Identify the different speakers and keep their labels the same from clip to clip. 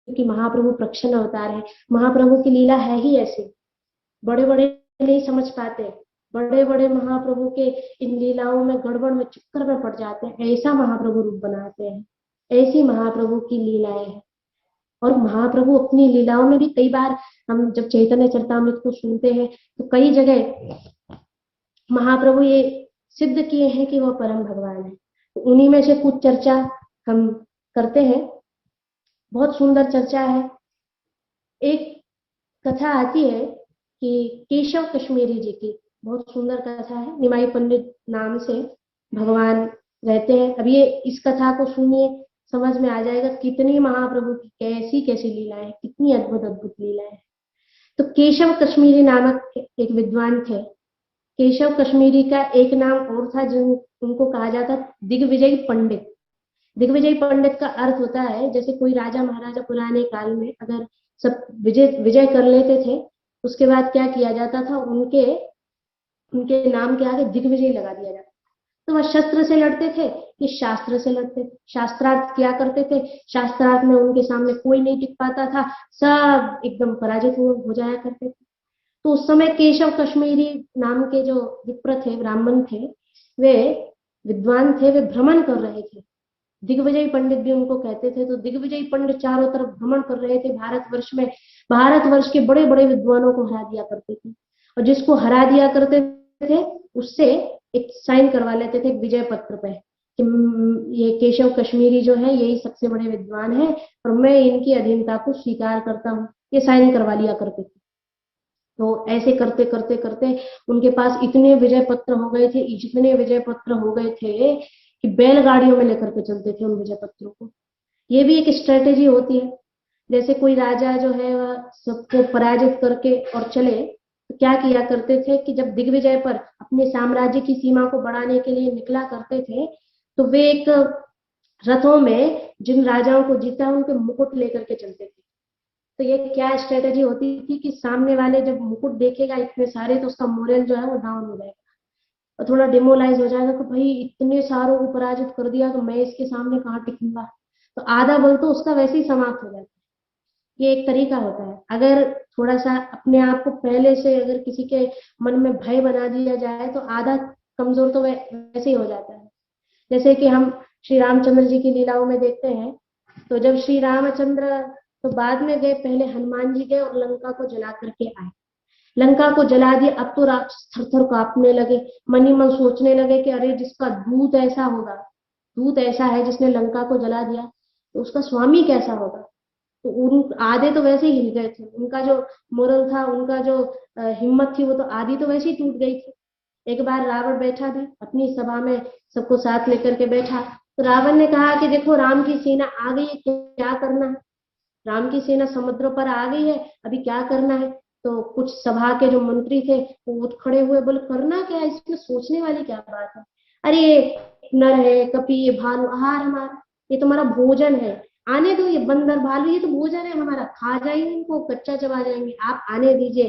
Speaker 1: क्योंकि महाप्रभु प्रक्षण अवतार है, महाप्रभु की लीला है ही ऐसी, बड़े बड़े नहीं समझ पाते, बड़े बड़े महाप्रभु के इन लीलाओं में गड़बड़ में चक्कर में पड़ जाते हैं, ऐसा महाप्रभु रूप बनाते हैं, ऐसी महाप्रभु की लीलाएं हैं। और महाप्रभु अपनी लीलाओं में भी कई बार, हम जब चैतन्य चरितामृत को सुनते हैं तो कई जगह महाप्रभु ये सिद्ध किए हैं कि वह परम भगवान है। तो उन्हीं में से कुछ चर्चा हम करते हैं, बहुत सुंदर चर्चा है। एक कथा आती है कि केशव कश्मीरी जी की, बहुत सुंदर कथा है, निमाई पंडित नाम से भगवान रहते हैं। अब ये इस कथा को सुनिए, समझ में आ जाएगा कितनी महाप्रभु की कैसी कैसी लीलाएं, कितनी अद्भुत अद्भुत लीलाएं। तो केशव कश्मीरी नामक एक विद्वान थे। केशव कश्मीरी का एक नाम और था जिन उनको कहा जाता दिग्विजय पंडित। दिग्विजय पंडित का अर्थ होता है, जैसे कोई राजा महाराजा पुराने काल में अगर सब विजय कर लेते थे, उसके बाद क्या किया जाता था, उनके नाम के आगे दिग्विजय लगा दिया जाता। तो वह शस्त्र से लड़ते थे कि शास्त्र से लड़ते थे, शास्त्रार्थ क्या करते थे, शास्त्रार्थ में उनके सामने कोई नहीं टिक पाता था, सब एकदम पराजित हो जाया करते थे। तो उस समय केशव कश्मीरी नाम के जो विप्र थे, ब्राह्मण थे, वे विद्वान थे, वे भ्रमण कर रहे थे, दिग्विजय पंडित भी उनको कहते थे। तो दिग्विजय पंडित चारों तरफ भ्रमण कर रहे थे भारतवर्ष में, भारतवर्ष के बड़े बड़े विद्वानों को हरा दिया करते थे, और जिसको हरा दिया करते थे उससे एक साइन करवा लेते थे विजय पत्र पे कि ये केशव कश्मीरी जो है यही सबसे बड़े विद्वान है और मैं इनकी अधीनता को स्वीकार करता हूँ, ये साइन करवा लिया करते थे। तो ऐसे करते करते करते उनके पास इतने विजय पत्र हो गए थे, जितने विजय पत्र हो गए थे कि बैलगाड़ियों में लेकर के चलते थे उन विजय पत्रों को। ये भी एक स्ट्रेटेजी होती है, जैसे कोई राजा जो है वह सबको पराजित करके और चले, तो क्या किया करते थे कि जब दिग्विजय पर अपने साम्राज्य की सीमा को बढ़ाने के लिए निकला करते थे, तो वे एक रथों में जिन राजाओं को जीता उनके मुकुट लेकर के चलते थे। तो ये क्या स्ट्रेटेजी होती थी कि सामने वाले जब मुकुट देखेगा इतने सारे, तो उसका मोरल जो है वो डाउन हो जाएगा और थोड़ा डिमोलाइज हो जाएगा कि भाई इतने सारों को पराजित कर दिया तो मैं इसके सामने कहाँ टिकूंगा, तो आधा बल तो उसका वैसे ही समाप्त हो जाता है। ये एक तरीका होता है। अगर थोड़ा सा अपने आप को पहले से अगर किसी के मन में भय बना दिया जाए तो आधा कमजोर तो वैसे ही हो जाता है। जैसे कि हम श्री रामचंद्र जी की लीलाओं में देखते हैं, तो जब श्री रामचंद्र तो बाद में गए, पहले हनुमान जी गए और लंका को जला करके आए, लंका को जला दिया। अब तो राक्षस थर थर कांपने लगे, मन ही मन सोचने लगे कि अरे जिसका दूत ऐसा होगा, दूत ऐसा है जिसने लंका को जला दिया, तो उसका स्वामी कैसा होगा। तो उन आधे तो वैसे ही हिल गए थे, उनका जो मोरल था, उनका जो हिम्मत थी, वो तो आधी तो वैसे ही टूट गई थी। एक बार रावण बैठा था अपनी सभा में, सबको साथ लेकर के बैठा, तो रावण ने कहा कि देखो राम की सेना आ गई है, क्या करना है, राम की सेना समुद्र पर आ गई है, अभी क्या करना है। तो कुछ सभा के जो मंत्री थे वो उठ खड़े हुए, बोले करना क्या है, इसमें सोचने वाली क्या बात है, अरे ये नर है, कपि, ये भानु आहार हमारा, ये तुम्हारा भोजन है, आने दो, ये बंदर भालू ये तो भोजन है हमारा, खा जाएंगे इनको, कच्चा चबा जाएंगे, आप आने दीजिए,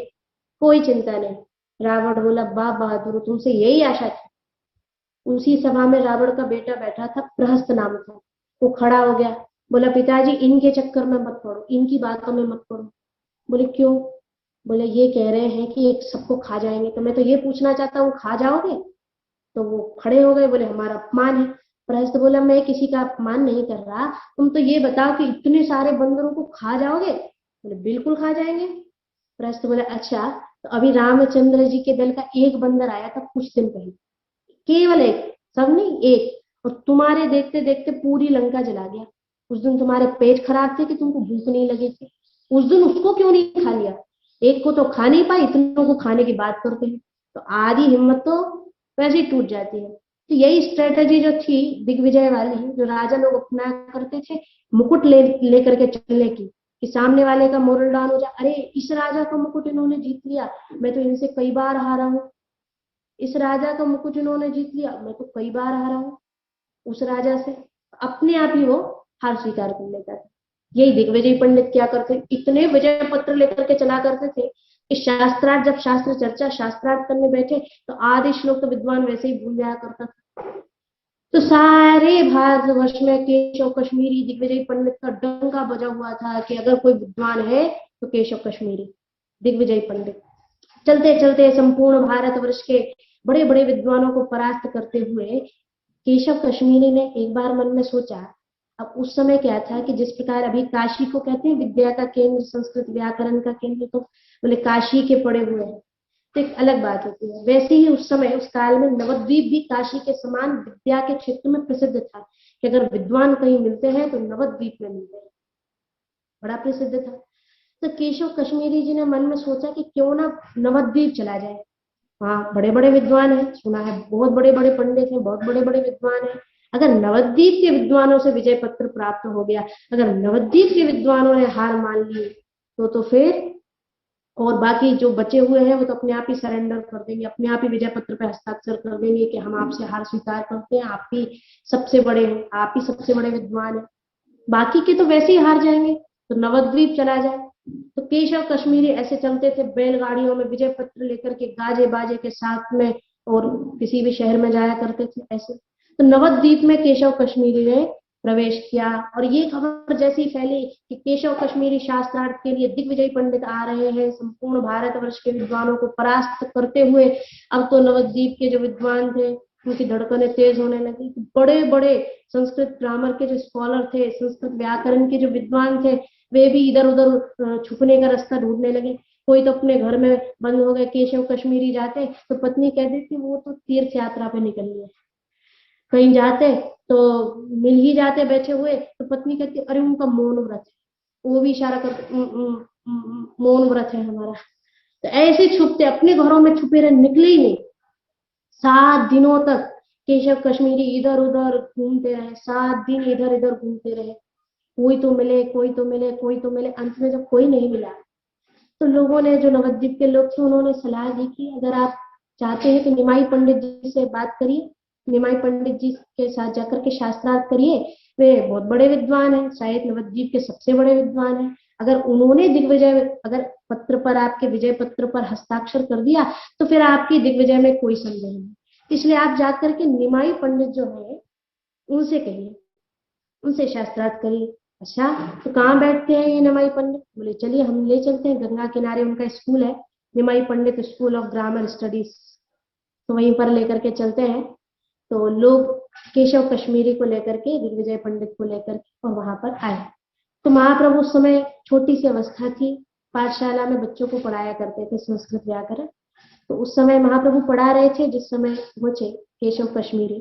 Speaker 1: कोई चिंता नहीं। रावण बोला वाह बहादुर, तुमसे यही आशा थी। उसी सभा में रावण का बेटा बैठा था, प्रहस्त नाम था, वो खड़ा हो गया, बोला पिताजी इनके चक्कर में मत पड़ो, इनकी बातों में मत पड़ो। बोले क्यों। बोले ये कह रहे हैं कि एक सबको खा जाएंगे, तो मैं तो ये पूछना चाहता हूँ खा जाओगे। तो वो खड़े हो गए, बोले हमारा अपमान है। प्रहस्त बोला मैं किसी का अपमान नहीं कर रहा, तुम तो ये बताओ कि इतने सारे बंदरों को खा जाओगे। बोले बिल्कुल खा जाएंगे। प्रहस्त बोले अच्छा, तो अभी रामचंद्र जी के दल का एक बंदर आया था कुछ दिन पहले, केवल एक, सब नहीं एक, और तुम्हारे देखते देखते पूरी लंका जला गया। उस दिन तुम्हारे पेट खराब थे कि तुमको भूख नहीं लगी थी, उस दिन उसको क्यों नहीं खा लिया, एक को तो खा नहीं पाए, इतनों को खाने की बात करते हैं। तो आधी हिम्मत तो वैसे ही टूट जाती है। तो यही स्ट्रेटेजी जो थी दिग्विजय वाली, जो राजा लोग अपना करते थे, मुकुट लेकर के चलने की, कि सामने वाले का मोरल डाउन हो जाए, अरे इस राजा का मुकुट इन्होंने जीत लिया, मैं तो इनसे कई बार हारा हूँ, इस राजा का मुकुट इन्होंने जीत लिया, मैं तो कई बार हारा हूँ उस राजा से, अपने आप ही वो हार स्वीकार कर लेता था। यही दिग्विजय पंडित क्या करते, इतने विजय पत्र लेकर के चला करते थे कि शास्त्रार्थ, जब शास्त्र चर्चा शास्त्रार्थ करने बैठे तो आधे श्लोक तो विद्वान वैसे ही भूल जाया करता था। तो सारे भारतवर्ष में केशव कश्मीरी दिग्विजय पंडित का डंका बजा हुआ था कि अगर कोई विद्वान है तो केशव कश्मीरी दिग्विजय पंडित। चलते चलते संपूर्ण भारतवर्ष के बड़े बड़े विद्वानों को परास्त करते हुए केशव कश्मीरी ने एक बार मन में सोचा। अब उस समय क्या था कि जिस प्रकार अभी काशी को कहते हैं विद्या का केंद्र, संस्कृत व्याकरण का केंद्र, तो बोले काशी के पड़े हुए हैं तो एक अलग बात होती है। वैसे ही उस समय उस काल में नवद्वीप भी काशी के समान विद्या के क्षेत्र में प्रसिद्ध था कि अगर विद्वान कहीं मिलते हैं तो नवद्वीप में मिलते हैं, बड़ा प्रसिद्ध था। तो केशव कश्मीरी जी ने मन में सोचा कि क्यों ना नवद्वीप चला जाए, वहाँ बड़े बड़े विद्वान हैं, सुना है बहुत बड़े बड़े पंडित हैं, बहुत बड़े बड़े विद्वान हैं। अगर नवद्वीप के विद्वानों से विजय पत्र प्राप्त हो गया, अगर नवद्वीप के विद्वानों ने हार मान ली तो फिर और बाकी जो बचे हुए हैं वो तो अपने आप ही सरेंडर कर देंगे, अपने आप ही विजय पत्र पे हस्ताक्षर कर देंगे कि हम आपसे हार स्वीकार करते हैं, आप ही सबसे बड़े हैं, आप ही सबसे बड़े विद्वान हैं। बाकी के तो वैसे ही हार जाएंगे, तो नवद्वीप चला जाए। तो केशव कश्मीरी ऐसे चलते थे बैलगाड़ियों में विजय पत्र लेकर के, गाजे बाजे के साथ में, और किसी भी शहर में जाया करते थे ऐसे। तो नवद्वीप में केशव कश्मीरी ने प्रवेश किया और ये खबर जैसी फैली कि केशव कश्मीरी शास्त्रार्थ के लिए दिग्विजय पंडित आ रहे हैं, संपूर्ण भारतवर्ष के विद्वानों को परास्त करते हुए। अब तो नवद्वीप के जो विद्वान थे उनकी धड़कनें तेज होने लगी। बड़े बड़े संस्कृत ग्रामर के जो स्कॉलर थे, संस्कृत व्याकरण के जो विद्वान थे, वे भी इधर उधर छुपने का रास्ता ढूंढने लगे। कोई तो अपने घर में बंद हो गए। केशव कश्मीरी जाते तो पत्नी कह देती वो तो तीर्थ यात्रा पे निकल गए। कहीं जाते तो मिल ही जाते बैठे हुए, तो पत्नी कहती अरे उनका मौन व्रत है, वो भी इशारा करते मौन व्रत है हमारा। तो ऐसे छुपते, अपने घरों में छुपे रहे, निकले ही नहीं। 7 दिनों तक केशव कश्मीरी इधर उधर घूमते रहे, 7 दिन इधर इधर घूमते रहे। कोई तो मिले, कोई तो मिले, कोई तो मिले। अंत में जब कोई नहीं मिला तो लोगों ने, जो नवद्वीप के लोग थे, उन्होंने सलाह दी कि अगर आप चाहते हैं तो निमाई पंडित जी से बात करिए, निमाई पंडित जी के साथ जाकर के शास्त्रार्थ करिए। वे बहुत बड़े विद्वान हैं, शायद नवद्वीप के सबसे बड़े विद्वान हैं। अगर उन्होंने दिग्विजय, अगर पत्र पर, आपके विजय पत्र पर हस्ताक्षर कर दिया तो फिर आपकी दिग्विजय में कोई संदेह नहीं। इसलिए आप जाकर के निमाई पंडित जो है उनसे कहिए, उनसे शास्त्रार्थ करिए। अच्छा, तो कहाँ बैठते हैं ये निमाई पंडित? बोले चलिए हम ले चलते हैं, गंगा किनारे उनका स्कूल है, निमाई पंडित स्कूल ऑफ ग्रामर स्टडीज, तो वहीं पर लेकर के चलते हैं। तो लोग केशव कश्मीरी को लेकर के, दिग्विजय पंडित को लेकर के, और वहां पर आए। तो महाप्रभु उस समय छोटी सी अवस्था थी, पाठशाला में बच्चों को पढ़ाया करते थे संस्कृत व्याकरण। तो उस समय महाप्रभु पढ़ा रहे थे जिस समय पहुंचे केशव कश्मीरी।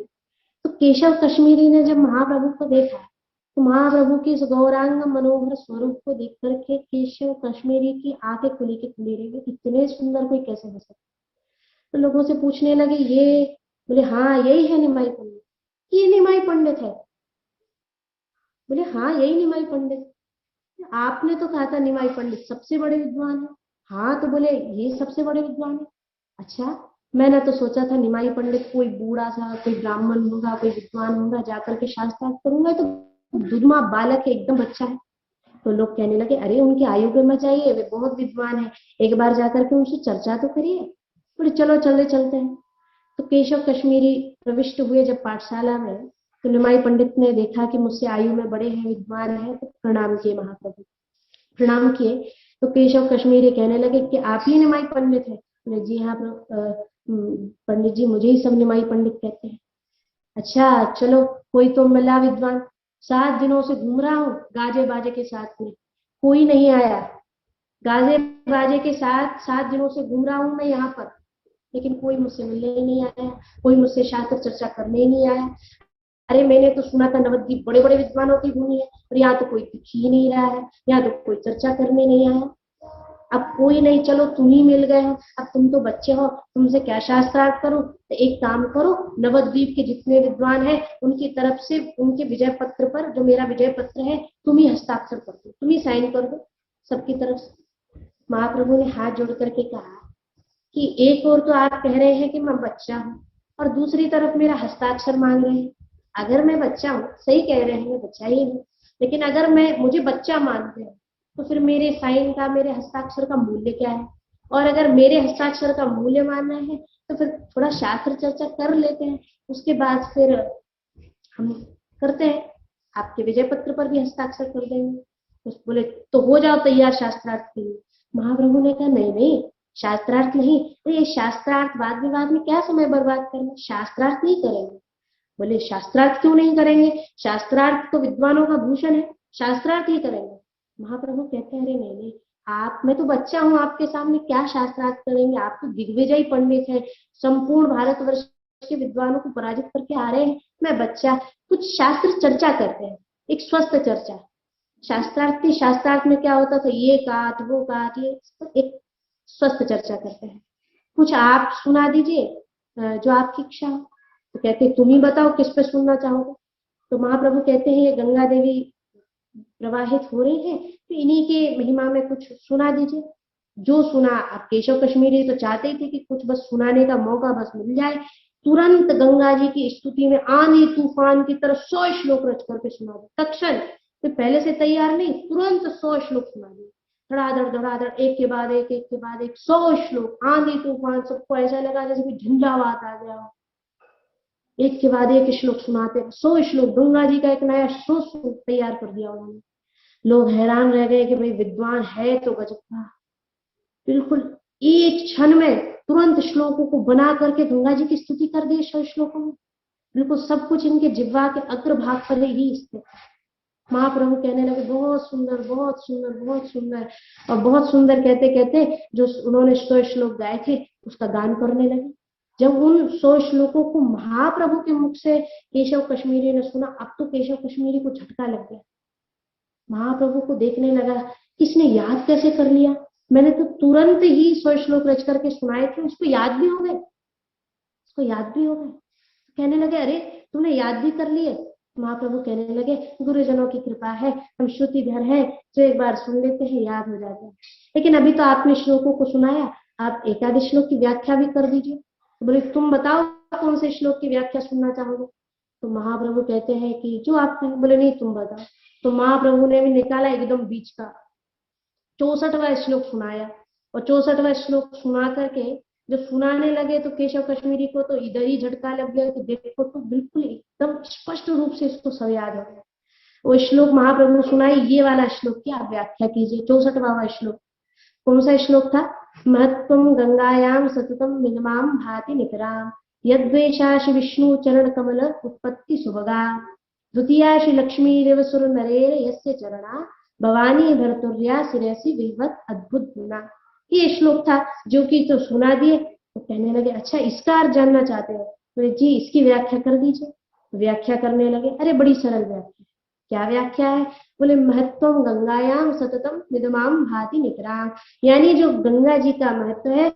Speaker 1: तो केशव कश्मीरी ने जब महाप्रभु को देखा तो महाप्रभु के इस गौरांग मनोहर स्वरूप को देख करके केशव कश्मीरी की आंखें खुली की खुली रही, इतने सुंदर कोई कैसे हो सकता। तो लोगों से पूछने लगे ये, बोले हाँ यही है निमाई पंडित, ये निमाई पंडित है। बोले हाँ यही निमाई पंडित, आपने तो कहा था निमाई पंडित सबसे बड़े विद्वान है। हाँ, तो बोले ये सबसे बड़े विद्वान है। अच्छा, मैंने तो सोचा था निमाई पंडित कोई बूढ़ा सा, कोई ब्राह्मण होगा, कोई विद्वान होगा, जाकर के शास्त्रार्थ करूंगा। तो दुधमा बालक है, एकदम बच्चा है। तो लोग कहने लगे अरे उनकी आयु पे मत जाइए, वे बहुत विद्वान है, एक बार जाकर के उनसे चर्चा तो करिए। बोले चलो चले चलते हैं। तो केशव कश्मीरी प्रविष्ट हुए जब पाठशाला में, तो निमाई पंडित ने देखा कि मुझसे आयु में बड़े हैं, विद्वान हैं, तो प्रणाम किए महाप्रभु, प्रणाम किए। तो केशव कश्मीरी कहने लगे कि आप ही निमाई पंडित है? बोले जी हाँ पंडित जी, मुझे ही सब निमाई पंडित कहते हैं। अच्छा चलो, कोई तो मिला विद्वान, 7 दिनों से घूम रहा हूँ गाजे बाजे के साथ में, कोई नहीं आया। गाजे बाजे के साथ 7 दिनों से घूम रहा हूँ मैं यहाँ पर, लेकिन कोई मुझसे मिलने ही नहीं आया, कोई मुझसे शास्त्र चर्चा करने ही नहीं आया। अरे मैंने तो सुना था नवद्वीप बड़े बड़े विद्वानों की भूमि है, और यहाँ तो कोई दिख ही नहीं रहा है, यहाँ तो कोई चर्चा करने नहीं आया। अब कोई नहीं, चलो तुम ही मिल गए हो, अब तुम तो बच्चे हो, तुमसे क्या शास्त्रार्थ करो। तो एक काम करो, नवद्वीप के जितने विद्वान हैं उनकी तरफ से उनके विजय पत्र पर, जो मेरा विजय पत्र है, तुम ही हस्ताक्षर कर दो, तुम ही साइन कर दो सबकी तरफ से। महाप्रभु ने हाथ जोड़ करके कहा कि एक और तो आप कह रहे हैं कि मैं बच्चा हूँ, और दूसरी तरफ मेरा हस्ताक्षर मांग रहे हैं। अगर मैं बच्चा हूँ, सही कह रहे हैं, मैं बच्चा ही हूँ, लेकिन अगर मैं, मुझे बच्चा मानते हैं तो फिर मेरे साइन का, मेरे हस्ताक्षर का मूल्य क्या है? और अगर मेरे हस्ताक्षर का मूल्य मानना है तो फिर थोड़ा शास्त्र चर्चा कर लेते हैं, उसके बाद फिर हम करते हैं, आपके विजय पत्र पर भी हस्ताक्षर कर देंगे। तो बोले तो हो जाओ तैयार शास्त्रार्थ के लिए। महाप्रभु ने कहा नहीं नहीं, शास्त्रार्थ नहीं, तो ये शास्त्रार्थ वाद विवाद में क्या समय बर्बाद करना, शास्त्रार्थ नहीं करेंगे। बोले शास्त्रार्थ क्यों नहीं करेंगे, शास्त्रार्थ तो विद्वानों का भूषण है, शास्त्रार्थ ही करेंगे। महाप्रभु कहते हैं अरे नहीं नहीं, आप, मैं तो बच्चा हूं आपके सामने, क्या शास्त्रार्थ करेंगे, आप तो दिग्विजयी पंडित है, संपूर्ण भारतवर्ष के विद्वानों को पराजित करके आ रहे हैं, मैं बच्चा, कुछ शास्त्र चर्चा करते हैं, एक स्वस्थ चर्चा। शास्त्रार्थ थी, शास्त्रार्थ में क्या होता था, ये काट वो काट, ये एक स्वस्थ चर्चा करते हैं, कुछ आप सुना दीजिए जो आपकी इच्छा हो। तो कहते तुम ही बताओ किस पे सुनना चाहोगे। तो महाप्रभु कहते हैं ये गंगा देवी प्रवाहित हो रही है, तो इन्हीं के महिमा में कुछ सुना दीजिए। जो सुना, अब केशव कश्मीरी तो चाहते ही थे कि कुछ बस सुनाने का मौका बस मिल जाए। तुरंत गंगा जी की स्तुति में आंधी तूफान की तरह 100 श्लोक रच करके सुना दिए तत्क्षण। तो पहले से तैयार नहीं, तुरंत 100 श्लोक सुना दिए, धड़ाधड़ एक के बाद एक के बाद एक 100 श्लोक, आंधी तूफान, सबको ऐसा लगा जैसे कोई झंडावात आ गया हो। एक के बाद एक श्लोक सुनाते, 100 श्लोक, गंगा जी का एक नया शो तैयार कर दिया उन्होंने। लोग हैरान रह गए कि भाई विद्वान है तो गजब का, बिल्कुल एक क्षण में तुरंत श्लोकों को बना करके गंगा जी की स्तुति कर दी 100 श्लोकों में, बिल्कुल सब कुछ इनके जिह्वा के अग्रभाग पर ही स्थित। महाप्रभु कहने लगे बहुत सुंदर बहुत सुंदर बहुत सुंदर, और बहुत सुंदर कहते कहते जो उन्होंने 100 श्लोक गाए थे उसका गान करने लगे। जब उन 100 श्लोकों को महाप्रभु के मुख से केशव कश्मीरी ने सुना, अब तो केशव कश्मीरी को झटका लग गया। महाप्रभु को देखने लगा किसने याद कैसे कर लिया, मैंने तो तुरंत ही 100 श्लोक रच करके सुनाए थे, उसको याद भी हो गए, उसको याद भी हो गए। कहने लगे अरे तुमने याद भी कर लिए। महाप्रभु कहने लगे गुरुजनों की कृपा है, हम श्रुतिधर हैं, तो एक बार सुन लेते हैं, याद हो जाता है। लेकिन अभी तो आपने श्लोकों को सुनाया, आप एकादश श्लोक की व्याख्या भी कर दीजिए। तो बोले तुम बताओ कौन से श्लोक की व्याख्या सुनना चाहोगे। तो महाप्रभु कहते हैं कि जो आप कहें। बोले नहीं तुम बताओ। तो महाप्रभु ने भी निकाला एकदम बीच का 64वां श्लोक सुनाया, और 64वां श्लोक सुना करके जब सुनाने लगे तो केशव कश्मीरी को तो इधर ही झटका लग गया कि देखो तो बिल्कुल एकदम स्पष्ट रूप से इसको सब याद हो गया। वो श्लोक महाप्रभु सुनाई, ये वाला श्लोक की आप व्याख्या कीजिए। 64वां श्लोक कौन सा श्लोक था, महत्वम गंगायाम सततम मिनमाम भाति नितराम, यद्वेषाशि विष्णु चरण कमल उत्पत्ति सुभगा, द्वितीया श्री लक्ष्मी देव सुर नरेर यस्य चरणा, भवानी भरतुर्या सिरसी विवत अद्भुत गुना। ये श्लोक था जो कि तो सुना दिए। तो कहने लगे अच्छा इसका अर्थ जानना चाहते हो, तो जी इसकी व्याख्या कर दीजिए। व्याख्या करने लगे, अरे बड़ी सरल व्याख्या। क्या व्याख्या है, बोले महत्वम गंगायाम सततम विदमाम भाति नितराम, यानी जो गंगा जी का महत्व है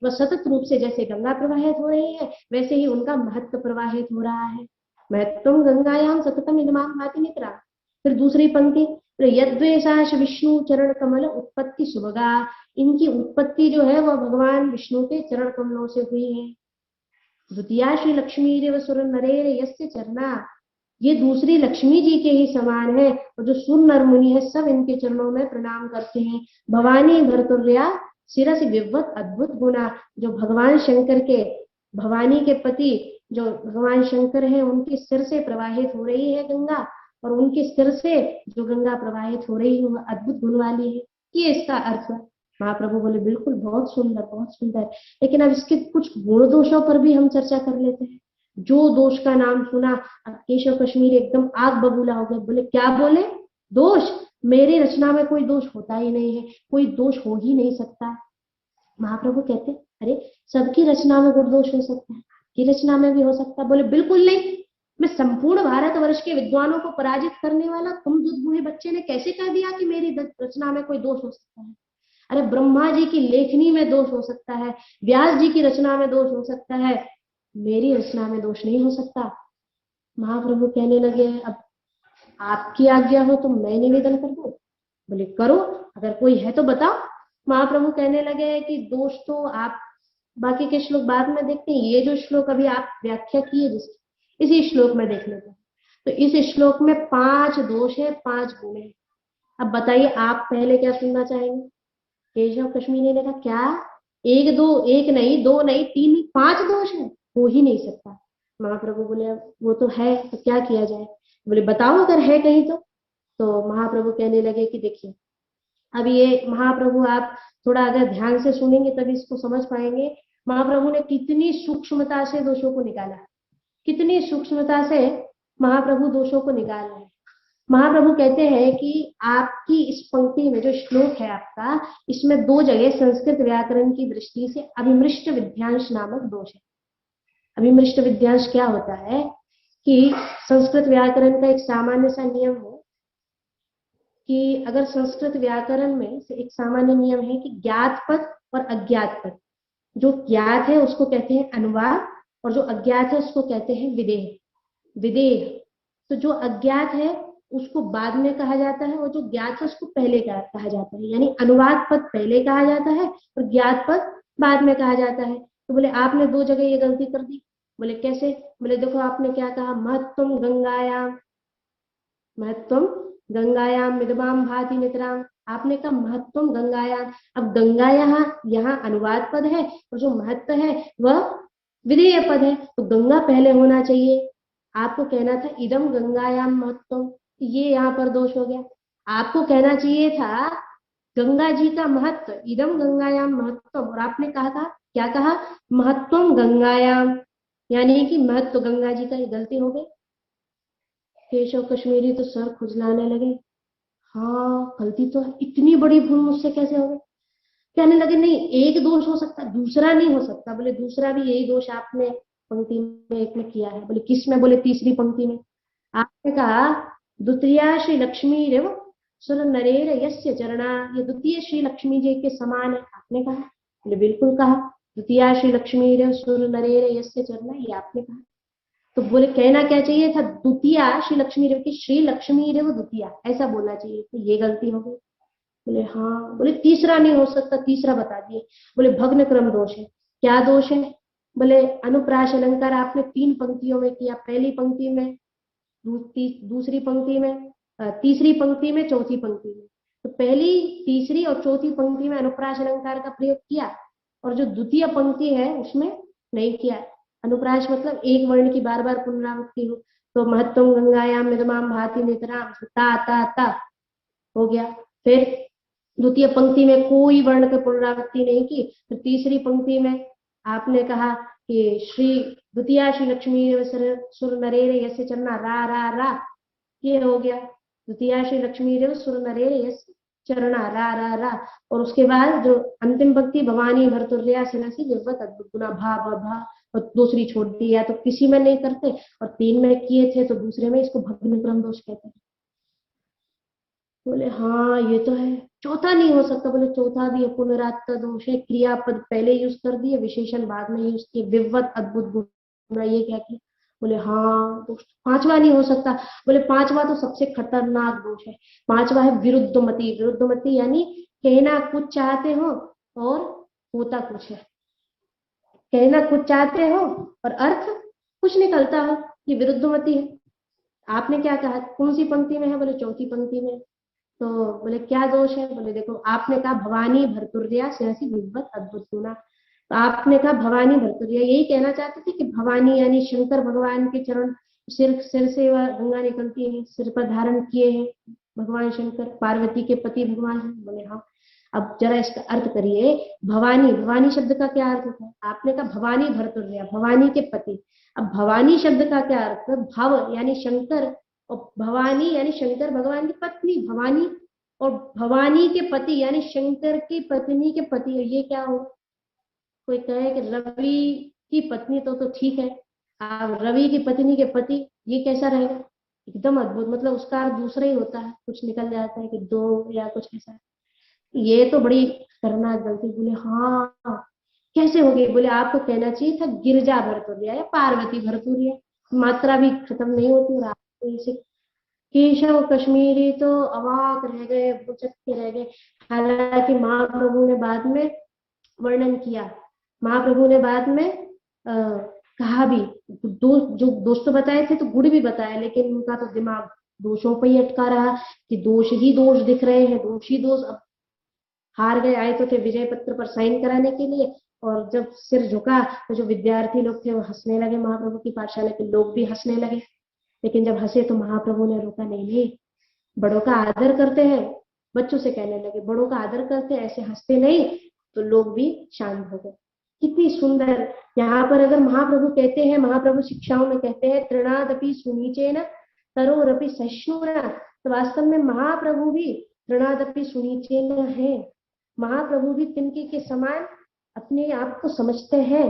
Speaker 1: वह सतत रूप से जैसे गंगा प्रवाहित हो रही है वैसे ही उनका महत्व प्रवाहित हो रहा है। महत्वम गंगायाम सततम विदमाम भाति नितराम। फिर दूसरी पंक्ति, यद्वेषाश विष्णु चरण कमल उत्पत्ति सुभगा, इनकी उत्पत्ति जो है वह भगवान विष्णु के चरण कमलों से हुई है। द्वितीया श्री लक्ष्मी देव सुर नरेर यस्य चरणा, ये दूसरी लक्ष्मी जी के ही समान है, और जो सुर नर मुनि है सब इनके चरणों में प्रणाम करते हैं। भवानी भरतुर्या शिरसि विवत अद्भुत गुना, जो भगवान शंकर के, भवानी के पति जो भगवान शंकर है उनके सिर से प्रवाहित हो रही है गंगा, और उनके सिर से जो गंगा प्रवाहित हो रही है वह अद्भुत गुण वाली है। ये इसका अर्थ है। महाप्रभु बोले बिल्कुल बहुत सुंदर बहुत सुंदर, लेकिन अब इसके कुछ गुण दोषों पर भी हम चर्चा कर लेते हैं। जो दोष का नाम सुना अब केशव कश्मीर एकदम आग बबूला हो गए। बोले क्या बोले, दोष, मेरी रचना में कोई दोष होता ही नहीं है, कोई दोष हो ही नहीं सकता। महाप्रभु कहते अरे सबकी रचना में गुण दोष हो सकता है, आपकी रचना में भी हो सकता है। बोले बिल्कुल नहीं, मैं संपूर्ण भारतवर्ष के विद्वानों को पराजित करने वाला तुम दुधमुहे बच्चे ने कैसे कह दिया कि मेरी रचना में कोई दोष हो सकता है। अरे ब्रह्मा जी की लेखनी में दोष हो सकता है, व्यास जी की रचना में दोष हो सकता है, मेरी रचना में दोष नहीं हो सकता। महाप्रभु कहने लगे अब आपकी आज्ञा हो तो मैं निवेदन कर दूं। बोले करो, अगर कोई है तो बताओ। महाप्रभु कहने लगे कि दोष तो आप बाकी के श्लोक बाद में देखते हैं, ये जो श्लोक अभी आप व्याख्या किए जिसकी, इसी श्लोक में देख लेते हैं। तो इस श्लोक में 5 दोष है, 5 गुण है। अब बताइए आप पहले क्या सुनना चाहेंगे। केशव कश्मीरी ने कहा क्या, एक नहीं, दो नहीं, तीन नहीं, 5 दोष है, हो ही नहीं सकता। महाप्रभु बोले अब वो तो है, तो क्या किया जाए? बोले बताओ अगर है कहीं तो महाप्रभु कहने लगे कि देखिए, अब ये महाप्रभु आप थोड़ा अगर ध्यान से सुनेंगे तभी इसको समझ पाएंगे। महाप्रभु ने कितनी सूक्ष्मता से दोषों को निकाला, कितनी सूक्ष्मता से महाप्रभु दोषों को निकाल रहे हैं। महाप्रभु कहते हैं कि आपकी इस पंक्ति में जो श्लोक है आपका, इसमें दो जगह संस्कृत व्याकरण की दृष्टि से अभिमृष्ट विध्यांश नामक दोष है। अभिमृष्ट विध्यांश क्या होता है कि संस्कृत व्याकरण का एक सामान्य सा नियम है कि अगर संस्कृत व्याकरण में से एक सामान्य नियम है कि ज्ञात पद और अज्ञात पद, जो ज्ञात है उसको कहते हैं अनुवाद और जो अज्ञात है उसको कहते हैं विदेह। विदेह तो जो अज्ञात है उसको बाद में कहा जाता है और जो ज्ञात है उसको पहले कहा जाता है, यानी अनुवाद पद पहले कहा जाता है और ज्ञात पद बाद में कहा जाता है। तो बोले आपने दो जगह ये गलती कर दी। बोले कैसे? बोले देखो आपने क्या कहा, महत्वम गंगायाम, महत्वम गंगायाम मिदमाम भाति नितराम। आपने कहा महत्वम गंगायाम। अब गंगा यहाँ अनुवाद पद है और जो महत्व है वह विधेय पद है, तो गंगा पहले होना चाहिए। आपको कहना था इदम गंगायाम महत्वम, ये यहाँ पर दोष हो गया। आपको कहना चाहिए था गंगा जी का महत्व, इदम गंगायाम महत्वम, और आपने कहा था क्या कहा, महत्वम गंगायाम, यानी कि महत्व गंगा जी का। ये गलती हो गई। केशव कश्मीरी तो सर खुजलाने लगे, हाँ गलती तो है, इतनी बड़ी भूल मुझसे कैसे हो गई? कहने लगे नहीं एक दोष हो सकता, दूसरा नहीं हो सकता। बोले दूसरा भी यही दोष आपने पंक्ति में एक में किया है। बोले किस में? बोले तीसरी पंक्ति में। आपने कहा द्वितीया श्री लक्ष्मी रेव सुर नरेर यस्य चरणा, ये द्वितीय श्री लक्ष्मी जी के समान है, आपने कहा। बोले बिल्कुल कहा, द्वितीया श्री लक्ष्मी रेव सुर नरेर यस्य चरणा, ये आपने कहा। तो बोले कहना क्या चाहिए था, द्वितीया श्री लक्ष्मी रेव की श्री लक्ष्मी रेव द्वितीया, ऐसा बोलना चाहिए। तो ये गलती हो गई। बोले हाँ। बोले तीसरा नहीं हो सकता, तीसरा बता दिए। बोले भग्न क्रम दोष है। क्या दोष है? बोले अनुप्रास अलंकार आपने 3 पंक्तियों में किया, पहली पंक्ति में, दूसरी पंक्ति में, तीसरी पंक्ति में, चौथी पंक्ति में। तो पहली, तीसरी और चौथी पंक्ति में अनुप्रास अलंकार का प्रयोग किया और जो द्वितीय पंक्ति है उसमें नहीं किया। अनुप्रास मतलब एक वर्ण की बार बार पुनरावृत्ति हो। तो महत्वम गंगायाम मिदमाम भाति नितराम, ता ता ता हो गया। फिर द्वितीय पंक्ति में कोई वर्ण की पुनरावृत्ति नहीं की। फिर तीसरी पंक्ति में आपने कहा कि श्री द्वितीया श्री लक्ष्मी सुर नरेर यस्य चरना, रा रा रा, ये हो गया। द्वितीया श्री लक्ष्मी रेव सुर नरेर यस्य चरना, रा रा रा। और उसके बाद जो अंतिम पंक्ति भवानी भर्तुर्या सेनासी विवत अद्भुत गुना भा भा, और दूसरी छोड़ दी। या तो किसी में नहीं करते और 3 में किए थे तो दूसरे में, इसको भग्न क्रम दोष कहते हैं। बोले हाँ ये तो है। चौथा नहीं हो सकता। बोले चौथा भी पुनरात का दोष है, क्रियापद पहले यूज कर दिए, विशेषण बाद में यूज किए, विवत अद्भुत गुना, ये क्या किया? बोले हाँ दोष। पांचवा नहीं हो सकता। बोले पांचवा तो सबसे खतरनाक दोष है। पांचवा है विरुद्धमति। विरुद्धमति यानी कहना कुछ चाहते हो और होता कुछ है। कहना कुछ चाहते हो और अर्थ कुछ निकलता हो, ये विरुद्धमति है। आपने क्या कहा, कौन सी पंक्ति में है? बोले चौथी पंक्ति में। तो बोले क्या दोष है? बोले देखो आपने कहा भवानी भर्तुर्या सहसी विवत अद्भुत गुना। तो आपने कहा भवानी भर्तुर्या, यही कहना चाहते थे कि भवानी यानी शंकर भगवान के चरण, सिर से वह गंगा निकलती है, सिर पर धारण किए हैं भगवान शंकर, पार्वती के पति भगवान है। बोले हाँ। अब जरा इसका अर्थ करिए। भवानी, भवानी शब्द का क्या अर्थ होता है? आपने कहा भवानी भर्तुर्या, भवानी के पति। अब भवानी शब्द का क्या अर्थ है? भव यानी शंकर, और भवानी यानी शंकर भगवान की पत्नी भवानी, और भवानी के पति यानी शंकर की पत्नी के पति। ये क्या हो? कोई कहे कि रवि की पत्नी तो ठीक है, आप रवि की पत्नी के पति, ये कैसा रहेगा? एकदम अद्भुत। मतलब उसका अर्थ दूसरा ही होता है, कुछ निकल जाता है कि दो या कुछ ऐसा। ये तो बड़ी खतरनाक गलती। बोले हाँ कैसे हो गई? बोले आपको कहना चाहिए था गिरजा भर्तुर्या या पार्वती भर्तुर्या, मात्रा भी खत्म नहीं होती। और आपको केशव कश्मीरी तो अवाक रह गए, बुचक्के रह गए। हालांकि महाप्रभु ने बाद में वर्णन किया, महाप्रभु ने बाद में कहा भी, जो दोष तो बताए थे तो गुण भी बताया, लेकिन उनका तो दिमाग दोषों पर ही अटका रहा कि दोष ही दोष दिख रहे हैं, दोष ही दोष। अब हार गए, आए तो थे विजय पत्र पर साइन कराने के लिए, और जब सिर झुका तो जो विद्यार्थी लोग थे वो हंसने लगे, महाप्रभु की पाठशाला के लोग भी हंसने लगे। लेकिन जब हंसे तो महाप्रभु ने रोका, नहीं नहीं, बड़ों का आदर करते हैं। बच्चों से कहने लगे बड़ों का आदर करते हैं, ऐसे हंसते नहीं। तो लोग भी शांत हो गए। कितनी सुंदर। यहाँ पर अगर महाप्रभु कहते हैं, महाप्रभु शिक्षाओं में कहते हैं तृणादपि सुनीचेन तरोरपि सहिष्णुना, तो वास्तव में महाप्रभु भी तृणादपि सुनीचेन है। महाप्रभु भी तिनके के समान अपने आप को समझते हैं,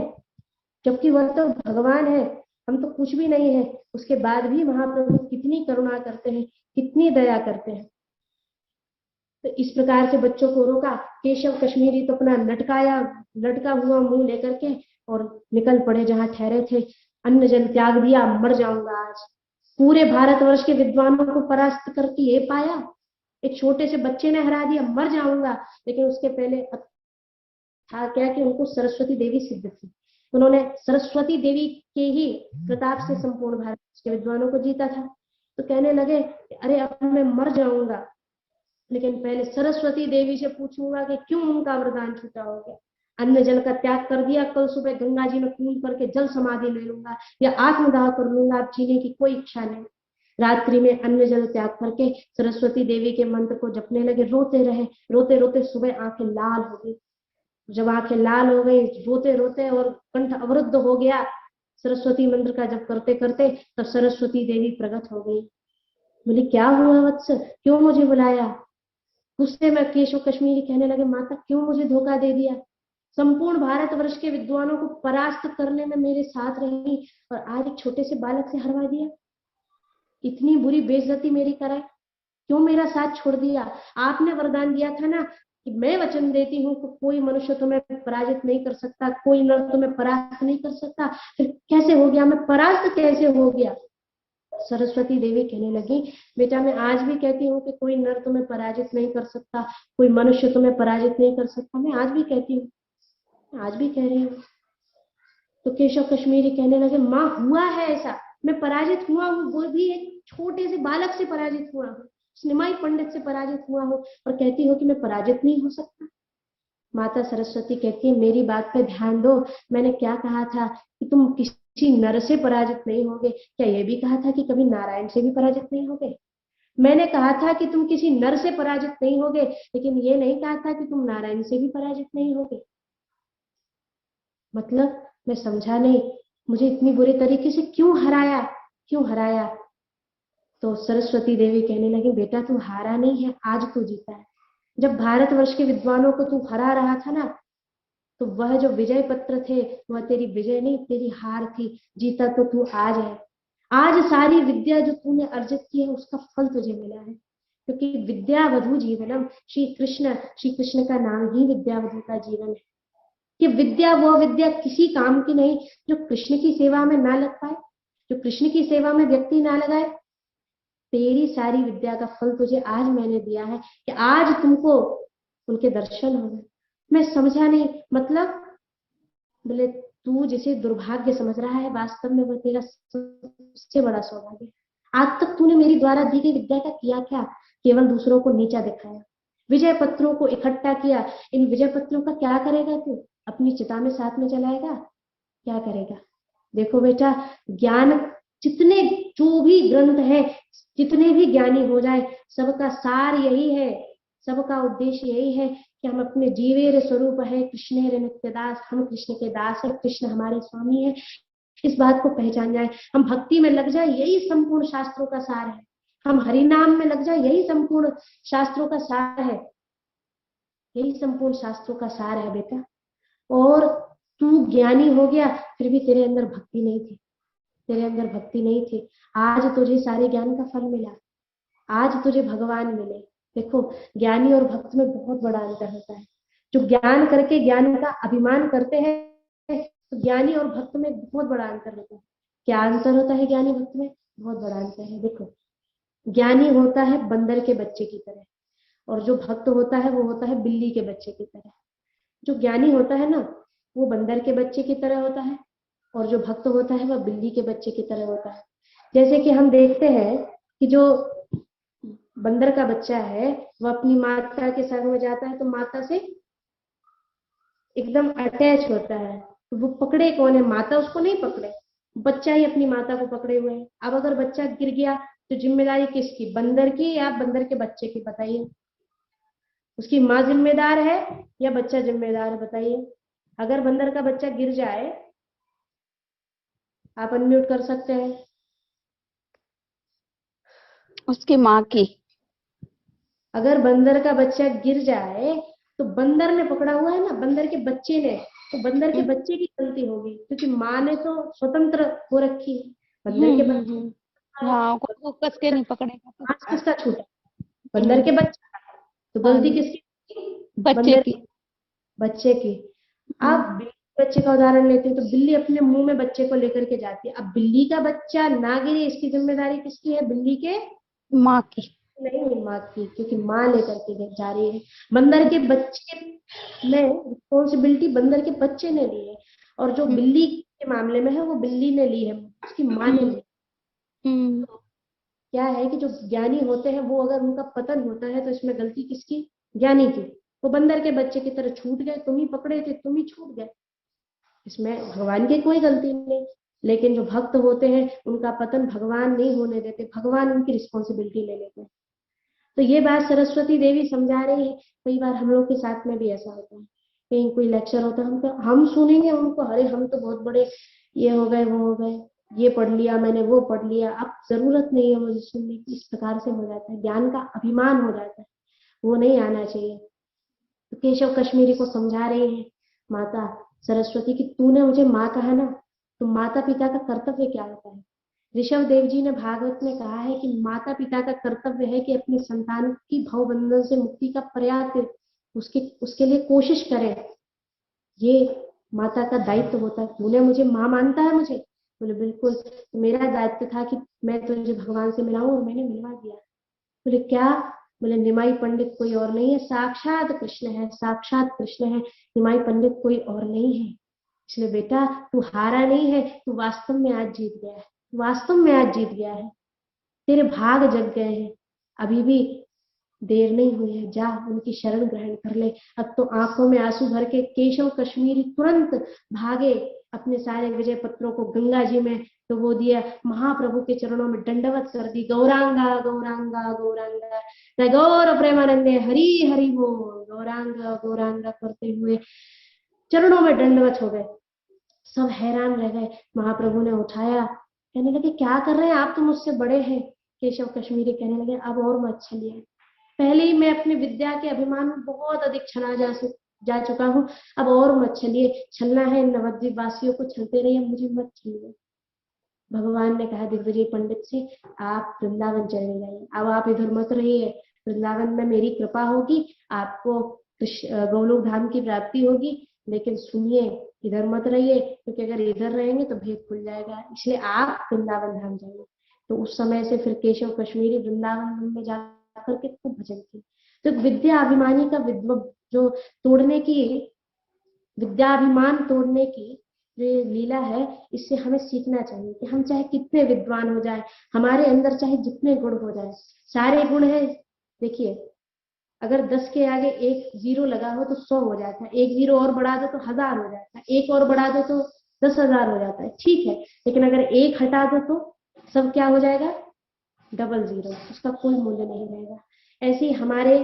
Speaker 1: जबकि वह तो भगवान है, हम तो कुछ भी नहीं है। उसके बाद भी महाप्रभु कितनी करुणा करते हैं, कितनी दया करते हैं। तो इस प्रकार से बच्चों को रोका। केशव कश्मीरी तो अपना लटका हुआ मुंह लेकर के और निकल पड़े जहां ठहरे थे। अन्न जल त्याग दिया, मर जाऊंगा आज। पूरे भारतवर्ष के विद्वानों को परास्त करके ये पाया, एक छोटे से बच्चे ने हरा दिया, मर जाऊंगा। लेकिन उसके पहले था क्या कि उनको सरस्वती देवी सिद्ध थी। उन्होंने सरस्वती देवी के ही प्रताप से संपूर्ण भारत के विद्वानों को जीता था। तो कहने लगे अरे अब मैं मर जाऊंगा, लेकिन पहले सरस्वती देवी से पूछूंगा कि क्यों उनका वरदान छूटा हो गया। अन्न जल का त्याग कर दिया, कल सुबह गंगा जी में कूद करके जल समाधि ले लूंगा या आत्मदाह कर लूंगा, अब जीने की कोई इच्छा नहीं। रात्रि में अन्न जल त्याग करके सरस्वती देवी के मंत्र को जपने लगे, रोते रहे। रोते रोते सुबह आंखें लाल हो गई। जब आंखें लाल हो गई, रोते रोते, और कंठ अवरुद्ध हो गया सरस्वती मंत्र का जप करते करते, तब सरस्वती देवी प्रकट हो गई। बोली क्या हुआ वत्स, क्यों मुझे बुलाया? गुस्से में केशव कश्मीरी कहने लगे माता क्यों मुझे धोखा दे दिया? संपूर्ण भारतवर्ष के विद्वानों को परास्त करने में मेरे साथ रही और आज एक छोटे से बालक से हरवा दिया। इतनी बुरी बेइज्जती मेरी कराई, क्यों मेरा साथ छोड़ दिया? आपने वरदान दिया था ना कि मैं वचन देती हूँ तो कोई मनुष्य तुम्हें पराजित नहीं कर सकता, कोई नर तुम्हें परास्त नहीं कर सकता। फिर कैसे हो गया, मैं परास्त कैसे हो गया? सरस्वती देवी कहने लगी बेटा मैं आज भी कहती हूँ कि कोई नर तुम्हें पराजित नहीं कर सकता, कोई मनुष्य तुम्हें पराजित नहीं कर सकता। मैं आज भी कहती हूँ, आज भी कह रही हूँ। तो केशव कश्मीरी कहने लगे माँ हुआ है ऐसा, मैं पराजित हुआ हूँ, वो भी एक छोटे से बालक से पराजित हुआ हूँ, निमाई पंडित से पराजित हुआ हूँ, और कहती हो कि मैं पराजित नहीं हो सकता। माता सरस्वती कहती है मेरी बात पे ध्यान दो, मैंने क्या कहा था कि तुम किसी नर से पराजित नहीं होगे? क्या ये भी कहा था कि कभी नारायण से भी पराजित नहीं होगे? मैंने कहा था कि तुम किसी नर से पराजित नहीं होगे, लेकिन ये नहीं कहा था कि तुम नारायण से भी पराजित नहीं होगे। मतलब मैं समझा नहीं, मुझे इतनी बुरे तरीके से क्यों हराया, क्यों हराया? तो सरस्वती देवी कहने लगी बेटा तू हारा नहीं है, आज तू जीता है। जब भारतवर्ष के विद्वानों को तू हरा रहा था ना, तो वह जो विजय पत्र थे वह तेरी विजय नहीं, तेरी हार थी। जीता तो तू आज है। आज सारी विद्या जो तूने अर्जित की है उसका फल तुझे मिला है, क्योंकि विद्यावधु जीवनम, श्री कृष्ण का नाम ही विद्यावधु का जीवन है। कि विद्या वो विद्या किसी काम की नहीं जो कृष्ण की सेवा में ना लग पाए, जो कृष्ण की सेवा में व्यक्ति ना लगाए। तेरी सारी विद्या का फल तुझे आज मैंने दिया है कि आज तुमको उनके दर्शन हो गए। मैं समझा नहीं, मतलब बोले तू जिसे दुर्भाग्य समझ रहा है वास्तव में वो तेरा सबसे बड़ा सौभाग्य। आज तक तूने मेरी द्वारा दी गई विद्या का किया क्या? केवल दूसरों को नीचा दिखाया, विजय पत्रों को इकट्ठा किया। इन विजय पत्रों का क्या करेगा तू? अपनी चिता में साथ में जलाएगा? क्या करेगा? देखो बेटा, ज्ञान जितने जो भी ग्रंथ है, जितने भी ज्ञानी हो जाए, सबका सार यही है, सबका उद्देश्य यही है कि हम अपने जीवेर स्वरूप है कृष्ण रे नित्यदास, हम कृष्ण के दास है, कृष्ण हमारे स्वामी है, इस बात को पहचान जाए। हम भक्ति में लग जाए, यही संपूर्ण शास्त्रों का सार है। हम हरि नाम में लग जाए, यही संपूर्ण शास्त्रों का सार है, यही संपूर्ण शास्त्रों का सार है बेटा। और तू ज्ञानी हो गया फिर भी तेरे अंदर भक्ति नहीं थी, तेरे अंदर भक्ति नहीं थी। आज तुझे सारे ज्ञान का फल मिला, आज तुझे भगवान मिले। देखो ज्ञानी और भक्त में बहुत बड़ा अंतर होता है। जो ज्ञान करके ज्ञान का अभिमान करते हैं, तो ज्ञानी और भक्त में बहुत बड़ा अंतर होता है। क्या अंतर होता है ज्ञानी भक्त में? बहुत बड़ा अंतर है। देखो ज्ञानी होता है बंदर के बच्चे की तरह, और जो भक्त होता है वो होता है बिल्ली के बच्चे की तरह। जो ज्ञानी होता है ना वो बंदर के बच्चे की तरह होता है, और जो भक्त होता है वह बिल्ली के बच्चे की तरह होता है। जैसे कि हम देखते हैं कि जो बंदर का बच्चा है वह अपनी माता के संग में जाता है तो माता से एकदम अटैच होता है। तो वो पकड़े कौन है? माता उसको नहीं पकड़े, बच्चा ही अपनी माता को पकड़े हुए है। अब अगर बच्चा गिर गया तो जिम्मेदारी किसकी? बंदर की या बंदर के बच्चे की? बताइए। उसकी माँ जिम्मेदार है या बच्चा जिम्मेदार है? बताइए। अगर बंदर का बच्चा गिर जाए, आप अनम्यूट कर सकते हैं।
Speaker 2: उसकी माँ की।
Speaker 1: अगर बंदर का बच्चा गिर जाए तो बंदर ने पकड़ा हुआ है ना, बंदर के बच्चे ने, तो बंदर के
Speaker 2: हम्म
Speaker 1: बच्चे की गलती होगी, क्योंकि माँ ने तो स्वतंत्र हो रखी है। बंदर के बच्चे
Speaker 2: हाँ, को कस के नहीं पकड़ेगा तो।
Speaker 1: आज किसका छूटा? बंदर के
Speaker 2: हम्म।
Speaker 1: बच्चे का। तो
Speaker 2: हाँ
Speaker 1: गलती
Speaker 2: जी।
Speaker 1: किसकी?
Speaker 2: बच्चे
Speaker 1: बंदर
Speaker 2: की।
Speaker 1: के बच्चे की।
Speaker 2: हम्म
Speaker 1: आप बिल्ली के बच्चे का उदाहरण लेते हैं तो बिल्ली अपने मुंह में बच्चे को लेकर के जाती है। अब बिल्ली का बच्चा ना गिरे, इसकी जिम्मेदारी किसकी है? बिल्ली के
Speaker 2: माँ की।
Speaker 1: नहीं, माँ की, क्योंकि माँ लेकर के जा रही है। बंदर के बच्चे में रिस्पॉन्सिबिलिटी बंदर के बच्चे ने ली है, और जो
Speaker 2: हम्म
Speaker 1: बिल्ली के मामले में है वो बिल्ली ने ली है, उसकी माँ ने
Speaker 2: हम्म
Speaker 1: ली।
Speaker 2: हम्म
Speaker 1: क्या है कि जो ज्ञानी होते हैं वो अगर उनका पतन होता है तो इसमें गलती किसकी? ज्ञानी की। वो बंदर के बच्चे की तरह छूट गए, तुम ही पकड़े थे, तुम ही छूट गए। इसमें भगवान की कोई गलती नहीं। लेकिन जो भक्त होते हैं उनका पतन भगवान नहीं होने देते, भगवान उनकी रिस्पॉन्सिबिलिटी ले लेते हैं। तो ये बात सरस्वती देवी समझा रही है। कई बार हम लोग के साथ में भी ऐसा होता है, कहीं कोई लेक्चर होता है, हम सुनेंगे उनको, अरे हम तो बहुत बड़े ये हो गए, वो हो गए, ये पढ़ लिया मैंने, वो पढ़ लिया, अब जरूरत नहीं है मुझे सुनने की। इस प्रकार से हो जाता है, ज्ञान का अभिमान हो जाता है, वो नहीं आना चाहिए। तो केशव कश्मीरी को समझा रहे हैं माता सरस्वती की, तूने मुझे माँ कहा ना, तो माता पिता का कर्तव्य क्या होता है? ऋषभ देव जी ने भागवत में कहा है कि माता पिता का कर्तव्य है कि अपनी संतान की भव बंधन से मुक्ति का प्रयास उसके उसके लिए कोशिश करें। ये माता का दायित्व होता है। तूने मुझे माँ मानता है मुझे? बोले बिल्कुल। तो मेरा दायित्व था कि मैं तुझे भगवान से मिलाऊं, और मैंने मिलवा दिया। बोले क्या? बोले निमाई पंडित कोई और नहीं है, साक्षात कृष्ण है, साक्षात कृष्ण है, निमाई पंडित कोई और नहीं है। इसलिए बेटा तू हारा नहीं है, तू वास्तव में आज जीत गया है, वास्तव में आज जीत गया है। तेरे भाग जग गए हैं, अभी भी देर नहीं हुई है, जा उनकी शरण ग्रहण कर ले। अब तो आंखों में आंसू भर के केशव कश्मीरी तुरंत भागे, अपने सारे विजय पत्रों को गंगा जी में डुबो दिया, महाप्रभु के चरणों में दंडवत कर दी, गौरांगा गौरांगा गौरांगा, गौर प्रेमानंदे हरि हरि बोल, गौरांगा गौरांगा करते हुए चरणों में दंडवत हो गए। सब हैरान रह गए। महाप्रभु ने उठाया, कहने लगे क्या कर रहे हैं आप, तो मुझसे बड़े हैं। केशव कश्मीरी कहने लगे अब और मत छलिए, पहले ही मैं अपनी विद्या के अभिमान में बहुत अधिक छला जा चुका हूँ, अब और मत छलिए, छलना है नवद्वीप वासियों को छलते रहिए, मुझे मत छलिए। भगवान ने कहा दिग्विजय पंडित से, आप वृंदावन चले जाइए, अब आप इधर मत रहिए, वृंदावन में मेरी कृपा होगी, आपको गोलोक धाम की प्राप्ति होगी, लेकिन सुनिए इधर मत रहिए, क्योंकि अगर इधर रहेंगे तो भेद खुल जाएगा, इसलिए आप वृंदावन धाम जाइए। तो उस समय से फिर केशव कश्मीरी वृंदावन में जाकर के खूब भजन किए। तो विद्या अभिमानी का जो तोड़ने की, विद्याभिमान तोड़ने की जो ये लीला है, इससे हमें सीखना चाहिए कि हम चाहे कितने विद्वान हो जाए, हमारे अंदर चाहे जितने गुण हो जाए, सारे गुण हैं। देखिए अगर 10 के आगे एक जीरो लगा हो तो 100 हो जाता है, एक जीरो और बढ़ा दो तो 1000 हो जाता है, एक और बढ़ा दो तो 10,000 हो जाता है, ठीक है। लेकिन अगर एक हटा दो तो सब क्या हो जाएगा? डबल जीरो, उसका कोई मूल्य नहीं रहेगा। ऐसे ही हमारे,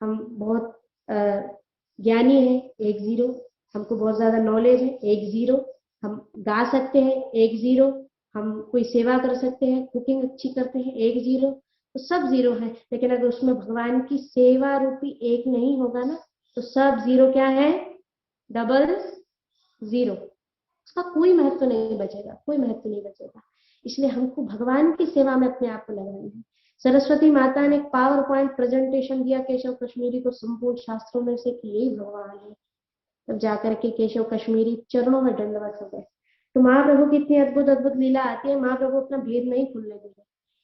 Speaker 1: हम बहुत ज्ञानी है, एक जीरो, हमको बहुत ज्यादा नॉलेज है, एक जीरो, हम गा सकते हैं, एक जीरो, हम कोई सेवा कर सकते हैं, कुकिंग अच्छी करते हैं, एक जीरो। तो सब जीरो है, लेकिन अगर उसमें भगवान की सेवा रूपी एक नहीं होगा ना, तो सब जीरो क्या है? डबल जीरो, उसका कोई महत्व नहीं बचेगा, कोई महत्व नहीं बचेगा। इसलिए हमको भगवान की सेवा में अपने आप को लगाना है। सरस्वती माता ने एक पावर पॉइंट प्रेजेंटेशन दिया केशव कश्मीरी को संपूर्ण शास्त्रों में से कि यही भगवान है। तब जाकर के केशव कश्मीरी चरणों में दंडवत हो गए। तो महाप्रभु की इतनी अद्भुत अद्भुत लीला आती है, महाप्रभु अपना भेद नहीं खुलने देते,